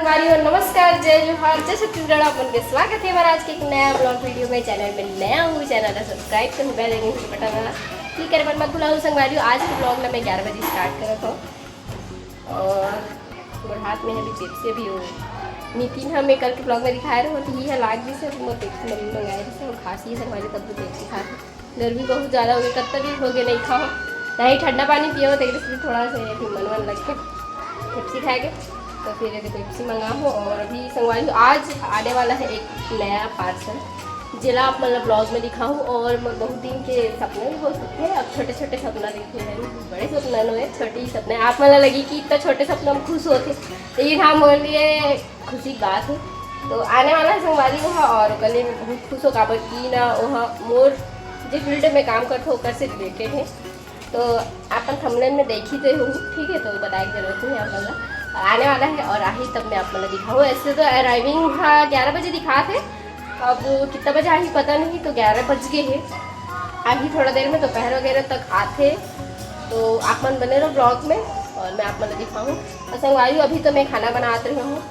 संगवारी और नमस्कार, जय जोहार, जय छत्तीसगढ़। अपन के स्वागत है हमारा आज के एक नया ब्लॉग वीडियो में। चैनल में नया हूँ, चैनल का सब्सक्राइब कर बेल आइकन बटन वाला क्लिक करे मत भूलाओ। संगवारी आज के ब्लॉग में मैं 11 बजे स्टार्ट कर रहा हूँ और हाथ में अभी पेप्सी भी हो नितिन हमें कल के ब्लॉग में दिखाए रहे हो तो ये लाग भी से पेप्सी मम्मी मंगाए रही और खांसी है संगवारी तब तो पेप्सी खा गर्मी बहुत ज़्यादा हो गई, कत्ता भी हो गया नहीं खाओ नहीं ठंडा पानी पियो तो इसलिए थोड़ा सा फिर मन लग के पेप्सी खाएंगे तो फिर अगर पेप्सी मंगाओ। और अभी संगवारी आज आने वाला है एक नया पार्सल जिला आप मतलब ब्लॉग में दिखाऊँ। और बहुत दिन के सपने भी बहुत थे, अब छोटे छोटे सपना देखे हैं, बड़े सपना नहीं है छोटे ही सपने। आप मतलब लगी कि इतना छोटे सपना हम खुश होते लेकिन हम बोल लिए खुशी की बात है तो आने वाला है संगवारी वहाँ। और गले में बहुत खुश हो काबर की ना वहाँ मोर जो फील्ड में काम करते होकर से रिलेटेड है तो अपन थंबनेल में देखी तो हूँ, ठीक है, तो बताने की जरूरत नहीं है। आप मतलब आने वाला है और आही तब मैं आप मतलब दिखाऊँ। ऐसे तो अराइविंग 11 बजे दिखा थे, अब कितना बजे आई पता नहीं, तो 11 बज गए हैं। आही थोड़ा देर में दोपहर वगैरह तक आते तो आप मन बने रहो ब्लॉग में और मैं आप मतलब दिखाऊँ। और संगवारी अभी तो मैं खाना बनाते रही हूँ,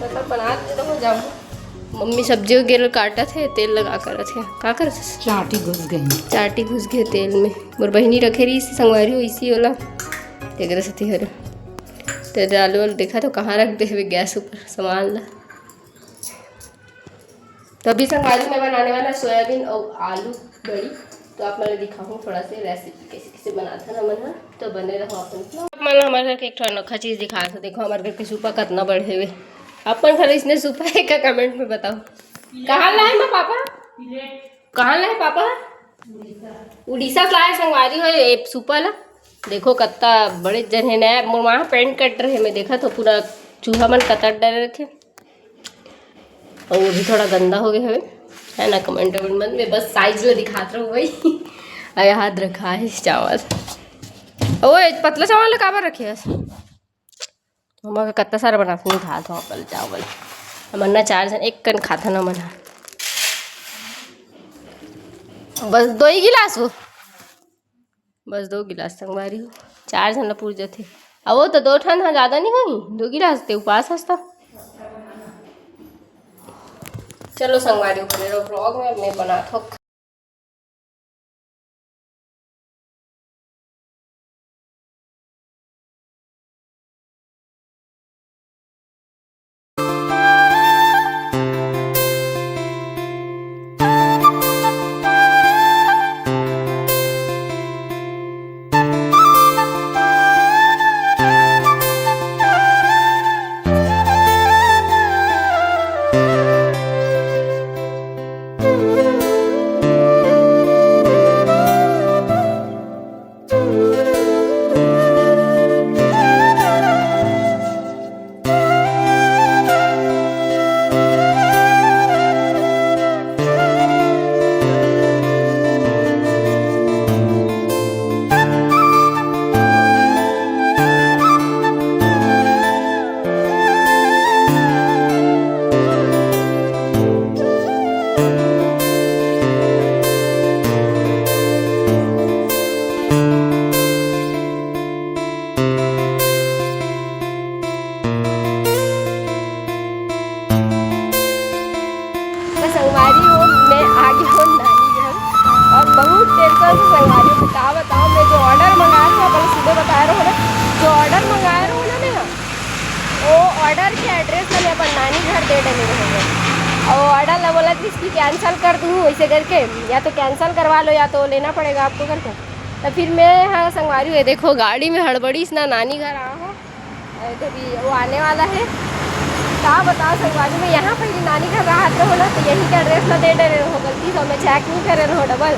मतलब बनाते रहो जाऊँ। मम्मी सब्जी वगैरह काटा थे, तेल लगा कर थे का कर चाटी घुस गए तेल में। मोर बहनी रखे रही संगवारी हो इसी वाला देख सती हर तो दाल वाल देखा तो कहाँ रख दे गैस ऊपर सामान ला। तो अभी संगवारी में बनाने वाला सोयाबीन और आलू बड़ी, तो आप मैं दिखाऊँ थोड़ा सा रेसिपी कैसे कैसे बनाता ना मन। तो बने रहो अपन मतलब हमारे घर के एक अनोखा चीज़ दिखा था। देखो हमारे घर के सूपा कितना बढ़े हुए अपन घर इसने सूपा है क्या, कमेंट में बताओ। कहाँ लाए मैं पापा, कहाँ लाए पापा? उड़ीसा से लाए संगवारी हो ये सूपा ला। देखो कत्ता बड़े जन है नया मोर वहाँ पेंट कट रहे मैं देखा तो पूरा चूहा मन कतर डर रखे और वो भी थोड़ा गंदा हो गया है ना। कमेंट मन में बस साइज में दिखाते रहो वही याद रखा है चावल ओ पतला चावल काबर रखे हमारा कत्ता सारा बनाते नहीं था तो चावल मन्ना 4 जन एक कन खाता ना मना बस 2 ही गिलास हो, बस 2 गिलास संगवारी हो 4 जन पूर जाते। अब वो तो 2 ठन हाँ ज़्यादा नहीं हुई 2 गिलास ते उपास हंसता। चलो संगवारी बने रहो ब्लॉग में, मैं बनाता हूँ। बहुत टेंशन से संगवारी को क्या बताओ। मैं जो ऑर्डर मंगाया हूँ अपन सुबह बता रहा हूँ ना, जो ऑर्डर मंगाया रहा हूँ ना मैं वो ऑर्डर के एड्रेस में अपन नानी घर दे डले रहे और ऑर्डर ला बोला कि इसकी कैंसिल कर दूँ वैसे करके, या तो कैंसिल करवा लो या तो लेना पड़ेगा आपको करके। तो फिर मैं हाँ संगवारी हुए देखो गाड़ी में हड़बड़ी इस ना नानी घर आ हो तो भी वो आने वाला है क्या बताओ संगवारी में। यहाँ पर नानी घर रहा हो ना तो यही का एड्रेस ना दे डरे रहो, गलती से मैं चेक नहीं करे रहो डबल।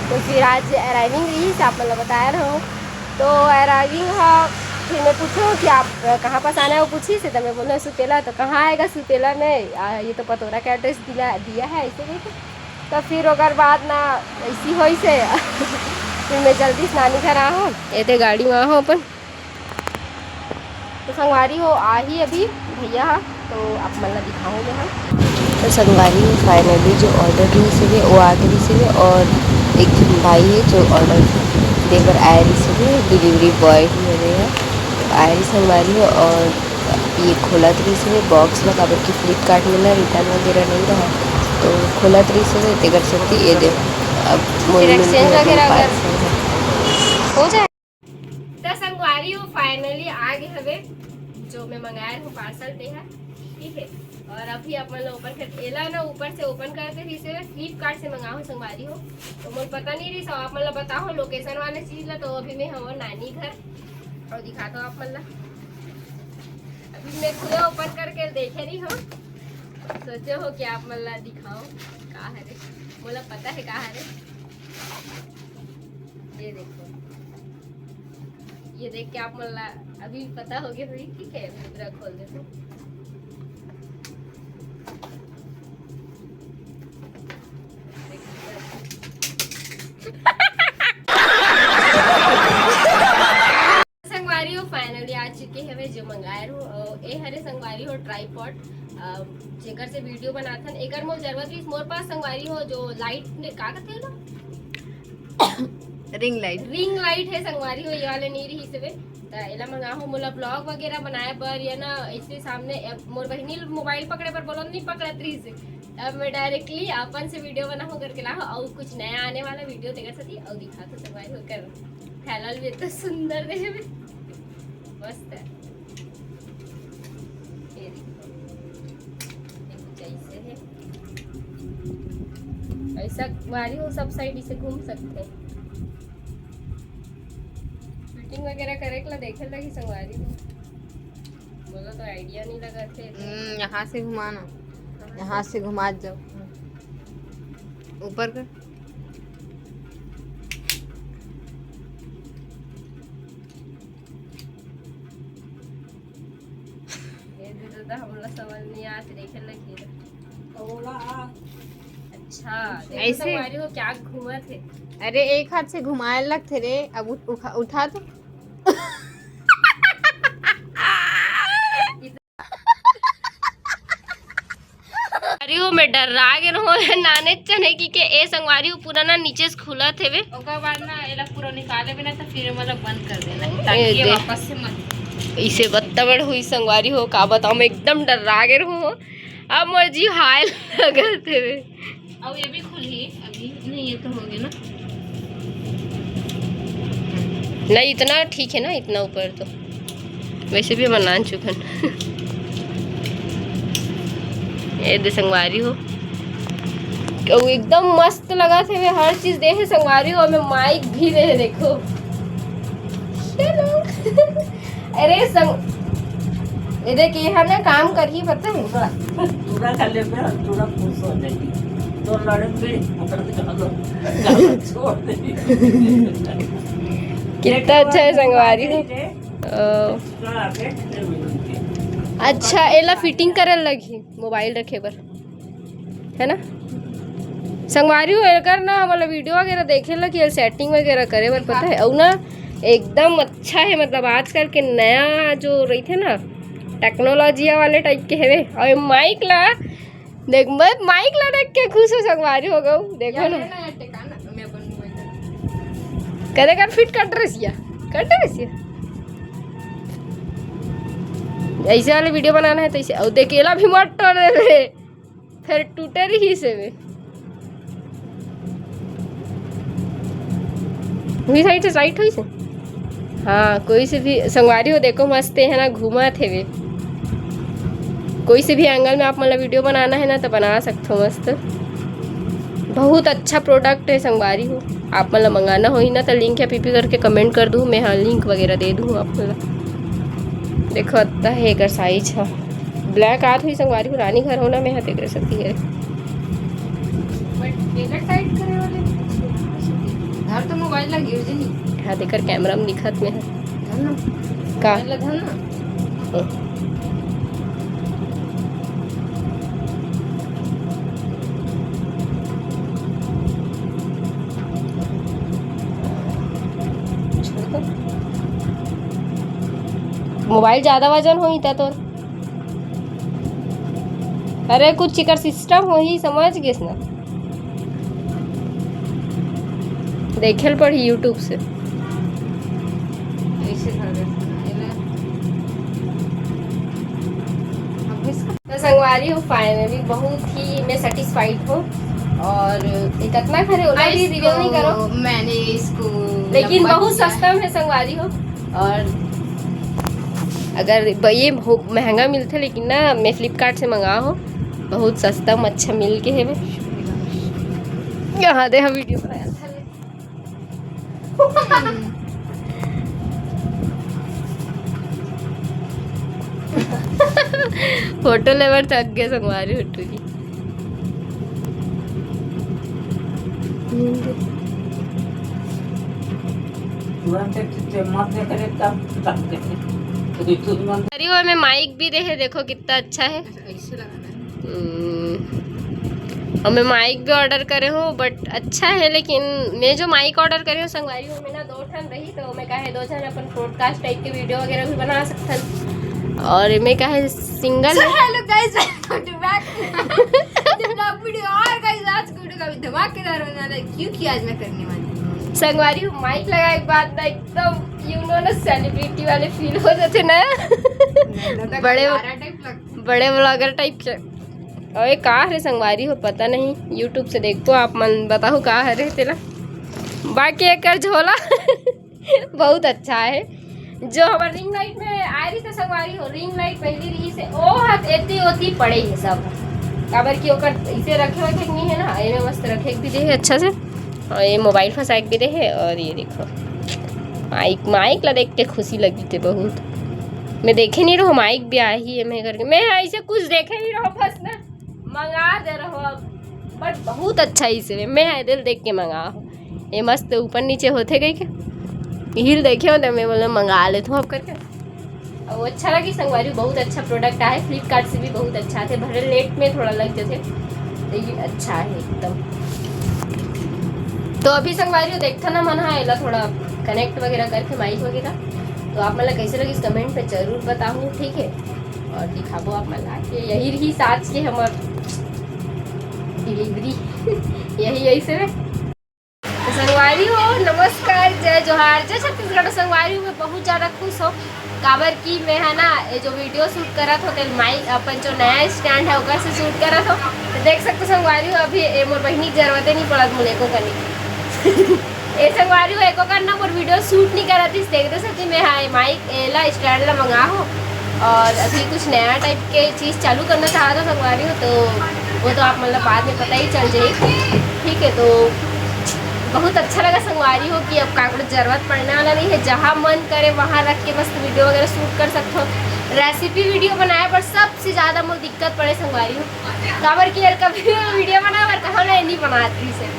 तो फिर आज अराइविंग रही से आप मतलब बताया रहो तो अराइविंग हाँ फिर मैं पूछूँ कि आप कहाँ पास आना है वो पूछी से, तो मैं बोला सुपेला। तो कहाँ आएगा सुपेला में, ये तो पतोरा का एड्रेस दिया है ऐसे करके। तो फिर अगर बाद ना ऐसी हो से फिर मैं जल्दी से नानी घर आहूँ ये थे गाड़ी में आहूँ अपन। तो संगवारी हो आ ही अभी भैया तो आप मतलब दिखाऊँ मैं। तो संगवारी में फाइनली जो ऑर्डर रिसीव है वो आ गए रिसीव है और एक भाई है जो ऑर्डर देकर आया रिसीव है, डिलीवरी बॉय ही है आया संगवारी है। और ये खोला तरी से बॉक्स में काबर की फ्लिपकार्ट में ना रिटर्न वगैरह नहीं रहा, तो खोला तरी से तेकर सकती ये दे अब फिर exchange वगैरह अगर पार्सल हो जाए। तो संगवारी हो फाइनली आ गए हवे जो मैं मंगाया हूँ पार्सल पे है, ठीक है। और अभी अपन लोग ओपन कर एला ना ऊपर से ओपन करते ही से फ्लिपकार्ट से मंगा हो संगवारी हो, तो मुझे पता नहीं रही सब आप मतलब बताओ लोकेशन वाले चीज ला। तो अभी मैं हूँ नानी घर और दिखाता हूँ आप मतलब अभी मैं खुद ओपन करके देखे नहीं हो, सोचो हो कि आप मतलब दिखाओ कहाँ है रे, बोला पता है कहाँ है रे। ये देखो, ये देख के आप मतलब अभी पता हो गया भाई, ठीक है। मुद्रा खोल देते हैं। संगवारी हो फाइनली आ चुके हैं वे जो मंगाए हो ए हरे संगवारी हो ट्राईपॉड जेकर से वीडियो बनाथन एकर मोर जरूरत रही मोर पास संगवारी हो जो लाइट ने का कहते हैं रिंग लाइट है संगवारी हो ये वाले नहीं रही से त एला मंगा हो मोला ब्लॉग वगैरह बनाए पर या ना ऐसे सामने मोर बहिनी मोबाइल पकड़े पर बोलो नहीं पकड़त रही से, अब मैं डायरेक्टली अपन से वीडियो बनाऊं करके ला और कुछ नया आने वाला वीडियो देकर सती और दिखा तो संगवारी हो कर फैलल भी तो सुंदर रहे भी मस्त है। ये देखो ऐसे है, ऐसा वाली हो सब साइड इसे घूम सकते हैं। फिटिंग वगैरह करे के ला देखे लगी संगवारी हो, बोला तो आइडिया नहीं लगा थे। यहाँ से घुमाना, यहाँ से घुमा जाओ ऊपर कर। हमला समझ नहीं आते देखे लगी। अच्छा ऐसे संगवारी हो क्या घूमा थे। अरे एक हाथ से घुमाए लगते रे, अब उठा तो संगवारी में डरा गे हो नाने चने की के ए संगवारी हो पूरा ना नीचे से खुला थे वे ओकर बाद ना एला पूरा निकाले बिना तो फिर मतलब बंद कर देना ताकि ये वापस से मत इसे बत्तबड़ हुई संगवारी हो का बताओ मैं एकदम डरा गे हूँ। अब मर्जी हाय लगे थे वे अब ये भी खुली अभी नहीं, ये तो हो गया ना नहीं इतना ठीक है ना, इतना ऊपर तो वैसे भी हम नान चुकन ये दे संगवारी हो एकदम मस्त लगा थे वे हर चीज देखे संगवारी हो। मैं माइक भी दे देखो अरे संग ये देख ये ना काम करिए पता है पूरा कर ले पे पूरा खुश हो जाएगी तो लड़े पे छोड़ दे। कितना अच्छा है संगवारी हो। अच्छा एला फिटिंग करे लगी मोबाइल रखे पर है ना संगवारी हो एकर ना मतलब वीडियो वगैरह देखे लगी सेटिंग वगैरह करे पर पता है और ना एकदम अच्छा है। मतलब आजकल के नया जो रही थे ना टेक्नोलॉजी वाले टाइप के है। और माइक ला देख मत माइक ला देख के खुश हो संगवारी हो गो देखो ना कदे कर फिट कर रसिया ऐसे वाले वीडियो बनाना है तो इसे और देखेला भी मत टोर दे फिर टूटे रही से वे हुई साइड से साइड हुई से हाँ कोई से भी संगवारी हो देखो मस्त है ना घूमा थे वे कोई से भी एंगल में आप मतलब वीडियो बनाना है ना तो बना सकते हो मस्त। बहुत अच्छा प्रोडक्ट है संगवारी हो, आप मतलब मंगाना हो ही ना तो लिंक या पीपी करके कमेंट कर दूँ मैं, हाँ लिंक वगैरह दे दूँ आप मतलब देखो अच्छा है एक साइज है ब्लैक आत हुई संगवारी हो रानी घर होना में हाथ कर सकती है घर तो मोबाइल लगी हो नहीं हाँ देकर कैमरा में दिखत में है का मोबाइल ज्यादा वजन हो ही था तो अरे कुछ चिकर सिस्टम हो ही समझ गए ना देखल पड़ी यूट्यूब से ऐसे संगवारी हूँ फाइनली बहुत ही मैं सेटिस्फाइड हूँ। और इतना खरे होला भी रिवील नहीं करो, मैंने इसको लेकिन बहुत सस्ता में संगवारी हो। और अगर ये महंगा मिलता लेकिन ना मैं फ्लिपकार्ट से मंगा हो, बहुत सस्ता में अच्छा मिल के है। यहाँ दे हम वीडियो बनाया था फोटो लेवर थक गए संगवारी होटू की। अरे वो हमें माइक भी दे है, देखो कितना अच्छा है। ऐसे लगाना है। हमें माइक भी ऑर्डर करे हो बट अच्छा है, लेकिन मैं जो माइक ऑर्डर करे हो संगवारी हूँ मैं ना 2 ठन रही, तो मैं कहे 2 ठन अपन ब्रॉडकास्ट टाइप के वीडियो वगैरह भी बना सकथन। और मैं कहे single hello guys, welcome to back blog video. और गाइस आज की वीडियो का भी धमाकेदार होने वाला है, क्योंकि आज मैं करने वाली हूँ संगवारी हूँ माइक लगाए के बाद ना एकदम यू नो ना सेलिब्रिटी वाले फील हो जाते ना बड़े ब्लॉगर टाइप के। और ये का है संगवारी हो पता नहीं, यूट्यूब से देखो आप मन बताओ का है तेरा। बाकी एक झोला बहुत अच्छा है। जो हमारे रिंग लाइट में आ रही था संगवारी हो, रिंग लाइट पहली रही से ओ हाथ एती होती पड़े है सब काबर की ओकर इसे रखे हुए नहीं है ना, ये में मस्त रखे भी दे है अच्छा से। और ये मोबाइल फंसाए भी दे है। और ये देखो माइक ला देख के खुशी लगी थी बहुत। मैं देखे नहीं रहो माइक भी आई है मैं करके, मैं ऐसे कुछ देखे नहीं रहो, बस ना मंगा दे रहो अब। बट बहुत अच्छा इसे मैं दिल देख के मंगा हो। ये मस्त ऊपर नीचे होते गए के हिल देखे हो तो मैं बोला मंगा लेता हूँ अब करके। और वो अच्छा लगी संगवारी, बहुत अच्छा प्रोडक्ट आया। फ्लिपकार्ट से भी बहुत अच्छा थे, भले लेट में थोड़ा लग जाते लेकिन अच्छा है एकदम। तो अभी संगवारी देखता ना मन है थोड़ा कनेक्ट वगैरह करके माइक वगैरह, तो आप मतलब कैसे लगी कमेंट पे जरूर बताओ, ठीक है। और दिखाबो आप मला के यही रही साज के हमार डिलीवरी यही ऐसे में। तो संगवारी हो नमस्कार, जय जोहार, जय छत्तीसगढ़। संगवारी हो मैं बहुत ज़्यादा खुश हो काबर की मैं है ना ये जो वीडियो शूट करत हो माइक अपन जो नया स्टैंड है ओकर से शूट करत हो, तो देख सकते संगवारी हो अभी मोर बहनी की जरूरत नहीं पड़त मुझे को करने ए संगवारी हो एको करना मोर वीडियो शूट नहीं करत इस देख सकती मैं हाँ माइक एला स्टैंड ला मंगा हो। और अभी कुछ नया टाइप के चीज़ चालू करना चाहा था संगवारी हो, तो वो तो आप मतलब बाद में पता ही चल जाएगी, ठीक है। तो बहुत अच्छा लगा संगवारी हो कि अब कागज जरूरत पड़ने वाला नहीं है, जहाँ मन करे वहाँ रख के बस वीडियो वगैरह शूट कर सकते हो। रेसिपी वीडियो बनाए पर सबसे ज़्यादा मुझे दिक्कत पड़े संगवारी हो काबर की यार कभी वीडियो बना पर कहाँ नहीं बनाती से।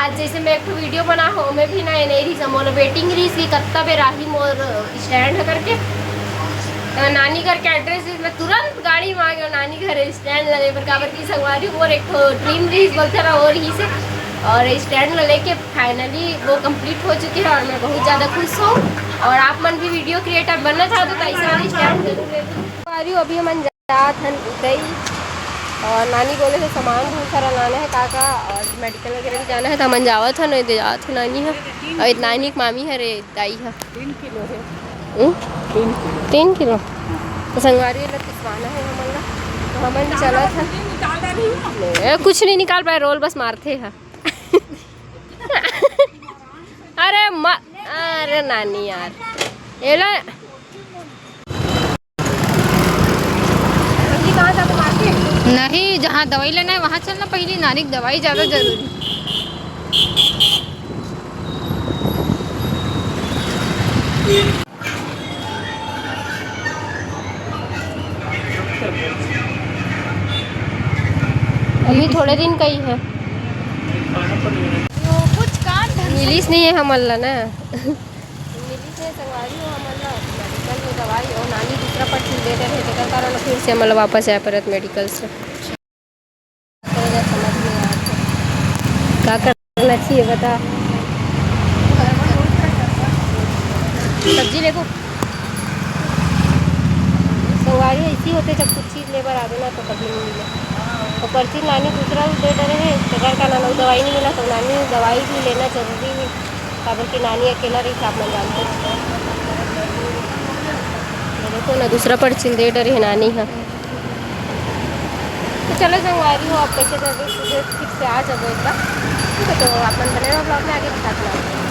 आज जैसे मैं एक तो वीडियो बना हो मैं भी ना नहीं रही मोर वेटिंग रही थी कत्ता पे राही मोर स्टैंड करके नानी घर के एड्रेस में तुरंत गाड़ी मांगे नानी घर स्टैंड लगे पर काबर की संगवारी और एक ड्रीम रीज बोलते रहा और ही से। और स्टैंड लेके फाइनली वो कंप्लीट हो चुकी है और मैं बहुत ज़्यादा खुश हूँ। और आप मन भी वीडियो क्रिएटर बनना चाहते हो तो ऐसे वाली स्टैंड जरूर ले। अभी हम जात हन गई और नानी बोले थे सामान बहुत सारा लाना है काका और मेडिकल वगैरह भी जाना है, तो हम जावत है नहीं जात है नानी है और नानी की मामी है रे दाई है 3 किलो है 3 किलो। तो संगवारी लग पिसवाना है हमला, तो हमन चला था कुछ नहीं निकाल पाए, रोल बस मारते हैं अरे नानी यार एला कहाँ था मार्केट नहीं, जहाँ दवाई लेना है वहाँ चलना, पहले नानी की दवाई ज़्यादा जरूरी। अभी थोड़े दिन का ही है, कुछ काम मिलीस नहीं है हमला ना मिलीस है संगवारी हो हमला मेडिकल में दवाई हो नानी दूसरा पर्ची दे रहे थे तेकर कारण फिर से मतलब वापस आया परत मेडिकल से। समझ नहीं आ क्या करना चाहिए बता। सब्जी देखो संगवारी ऐसी होते जब कुछ चीज़ लेकर आ देना तो कभी नहीं मिले। तो पर्ची नानी दूसरा दे रहे हैं तेकर का नानी दवाई नहीं मिला, तो नानी दवाई भी लेना जरूरी है काबर की नानी अकेला रही आप लोग जानते देखो ना दूसरा पर्ची दे डरे है नानी है। चलो संगवा रही हूँ, आप देखे जाओगे ठीक से आ जाओगे एक बार, ठीक है। तो अपन बने रहो ब्लॉग में, आगे दिखाते हैं।